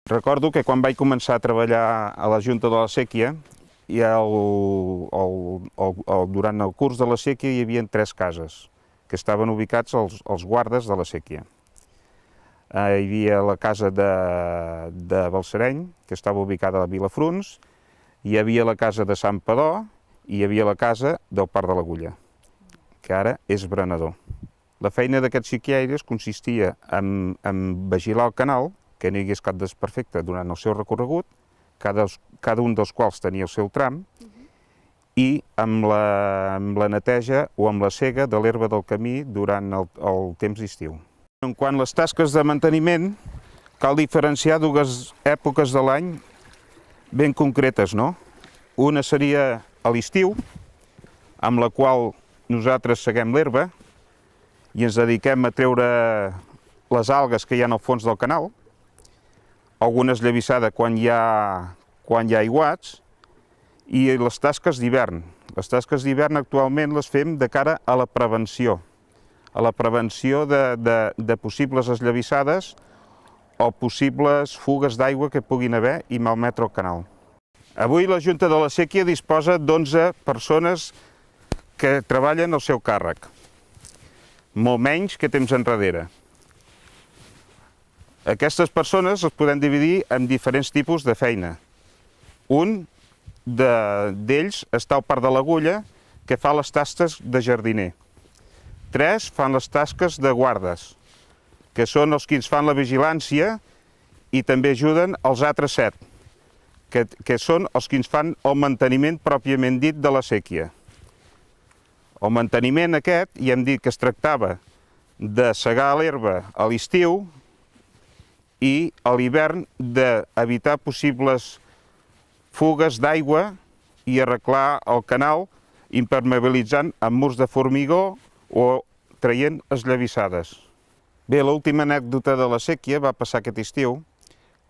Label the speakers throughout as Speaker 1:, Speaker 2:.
Speaker 1: Recordo que quan vaig començar a treballar a la Junta de la Séquia, durant el curs de la séquia hi havia 3 cases que estaven ubicats als guardes de la séquia. Hi havia la casa de Balsareny, que estava ubicada a Vilafruns, hi havia la casa de Sant Padó i hi havia la casa del Parc de l'Agulla, que ara és Berenador. La feina d'aquests siquiaires consistia en vigilar el canal, que no hi hagués cap desperfecte durant el seu recorregut, cada un dels quals tenia el seu tram, i amb la neteja o amb la sega de l'herba del camí durant el temps d'estiu. En quant a les tasques de manteniment, cal diferenciar 2 èpoques de l'any ben concretes, no? Una seria a l'estiu, amb la qual nosaltres seguem l'herba i ens dediquem a treure les algues que hi ha al fons del canal, algunes llavissades quan hi ha aiguats, i les tasques d'hivern. Les tasques d'hivern actualment les fem de cara a la prevenció de possibles esllavissades o possibles fugues d'aigua que puguin haver i malmetre el canal. Avui la Junta de la Séquia disposa d'11 persones que treballen al seu càrrec, molt menys que temps enrere. Aquestes persones les podem dividir en diferents tipus de feina. Un d'ells està al Parc de l'Agulla, que fa les tasques de jardiner. 3 fan les tasques de guardes, que són els que ens fan la vigilància i també ajuden els altres 7, que són els que ens fan el manteniment pròpiament dit de la séquia. El manteniment aquest, ja hem dit que es tractava de segar l'herba a l'estiu i a l'hivern d'evitar possibles fugues d'aigua i arreglar el canal impermeabilitzant amb murs de formigó o traient esllavissades. Bé, l'última anècdota de la séquia va passar aquest estiu,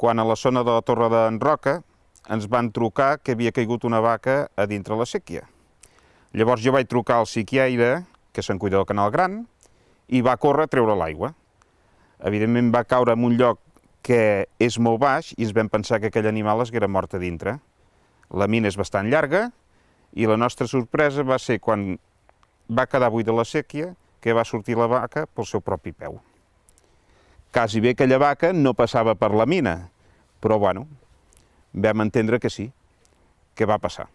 Speaker 1: quan a la zona de la Torre d'en Roca ens van trucar que havia caigut una vaca a dintre la séquia. Llavors jo vaig trucar al siquiaire, que se'n cuida del canal gran, i va córrer a treure l'aigua. Evidentment va caure en un lloc que és molt baix i ens vam pensar que aquell animal es haguera mort a dintre. La mina és bastant llarga i la nostra sorpresa va ser quan va quedar buida la séquia que va sortir la vaca pel seu propi peu. Quasi bé aquella vaca no passava per la mina, però bueno, vam entendre que sí, que va passar.